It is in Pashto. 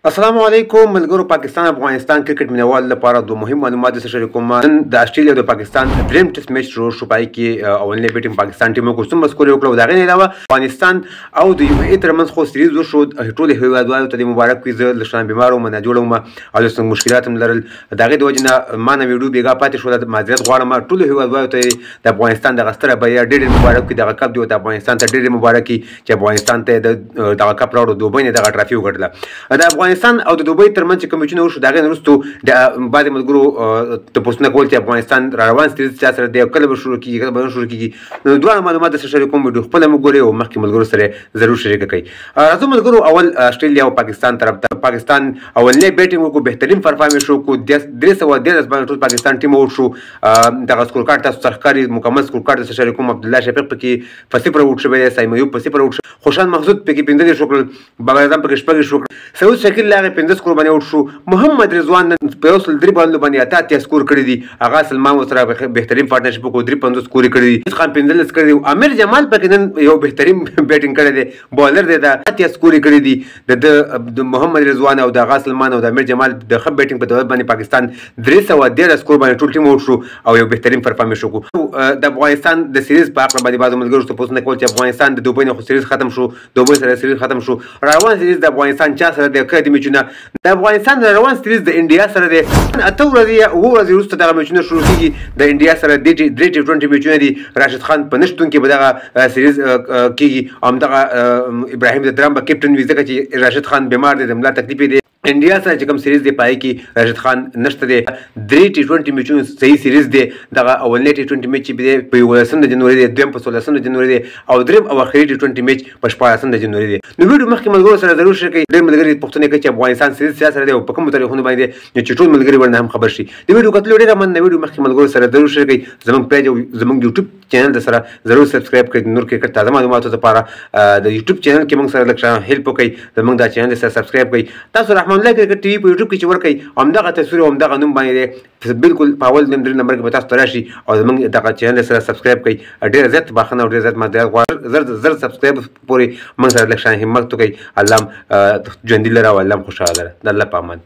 السلام علیکم ملګرو. پاکستان افغانستان کرکټ مینوال لپاره دوه مهم معلومات سره شریکوم. نن د استرالیا او د پاکستان دریم ټیسټ میچ شروع پای کې اولنې بیټینګ پاکستان ټیم کو څومره سکور وکړو. دا غي نه علاوه افغانستان او د یو ای ترمنځ خو سریز وشو. ټول هیوادوالو ته د مبارک وي. زه لشان بیمارو منه جوړوم او له مشکلات هم لرل. دا غي د وجنه ما نه ویډیو بیګا پاتې شو. د معذرت غواړم. ټول هیوادوالو ته د افغانستان د غستره بیا ډېر مبارک وي. د کپ دی د افغانستان ته ډېر مبارک وي چې افغانستان ته د کپ راوړو. دوبۍ نه د ټرافي وګټله. د افغانستان او د دوبۍ ترمنځ چې کوم چونه وشو دا غي نرستو د بعد ملګرو ته پوښتنه کول چې افغانستان را روان سریز چې سره د کله به شروع کیږي کله به شروع کیږي. نو دوه معلومات سره شریکوم. ویډیو خپل موږ او مخکې ملګرو سره ضرور شریک کړئ. راځو ملګرو اول استرالیا او پاکستان طرف ته. پاکستان اولنې بیټینګ وکړو. بهترین پرفارمنس شو کو 313 باندې ټول پاکستان ټیم ووت شو. د سکور کارت تاسو سرکاري مکمل سکور کارت سره شریکوم. عبدالله شفیق پکې په صفر ووت شو. سایم ایوب په صفر ووت شو. خوشحال محمود پکې 15 شو کړل. بابا اعظم پکې شپږ شو. سعود شکیل لاغه 15 سکور باندې ووت شو. محمد رضوان په اوسل درې باندې اته سکور کړی دي. هغه سلمان سره بهترین پارتنرشپ کو 3 سکور کړی دي. خان 15 کړی دي. امیر جمال پکې نن یو بهترین بیټینګ کړی دی. بولر دی. د اته سکور کړی دي. د محمد رضوان او د سلمان او د امیر جمال د خپ بیټینګ په دولت باندې پاکستان 313 سکور باندې ټول ټیم ووت شو او یو بهترین پرفارمنس وکړو. د افغانستان د سریز په اړه باندې بعضو ملګرو ته پوښتنه کول چې افغانستان د دوبۍ نه سریز ختم شو. دوبۍ سره سریز ختم شو. روان سریز د افغانستان چا سره د کډی میچونه د افغانستان روان سریز د انډیا سره دی. اته ورځې او ورځې وروسته دغه میچونه شروع کیږي. د انډیا سره د درې ټي 20 میچونه دي. راشد خان په نشتون کې به دغه سریز کیږي. هم دغه ابراهیم د درام کپټن وي ځکه چې راشد خان بیمار دی. د ملا تکلیف دی. انډیا سره چې کوم سریز دی پای کې راشد خان نشته دی. درې ټي 20 میچونه صحیح سریز دی. دغه اولنې ټي 20 میچ به په 18 جنوري دی. دویم په 16 جنوري دی او دریم او اخري ټي 20 میچ په 14 جنوري دی. نو ویډیو مخکې ملګرو سره ضرور شریک کړئ. ډېر ملګري پوښتنه کوي چې افغانستان سریز سره دی او په کوم تاریخونو باندې چې ټول ملګري ورنه هم خبر شي. د ویډیو کتل ډېر من ویډیو مخکې ملګرو سره ضرور شریک کړئ. زموږ پیج او زموږ یوټیوب چینل سره ضرور سبسکرایب کړئ. نور کې تازه معلوماتو لپاره د یوټیوب چینل کې موږ سره لکه هیلپ وکړئ. زموږ دا چینل سره سبسکرایب کړئ. تاسو رحمان الله کرکټ ټي وي په یوټیوب کې چې ورکړئ همدغه تصویر او همدغه نوم باندې بالکل په اول نمبر کې به تاسو ته راشي او زموږ دغه چینل سره سبسکرایب کړئ. ډېر زیات بخښنه او ډېر زیات مدد زر سبسکرایب پورې موږ سره لکه همت وکړئ. الله ژوندي لره او الله خوشحاله لره. د الله په امان.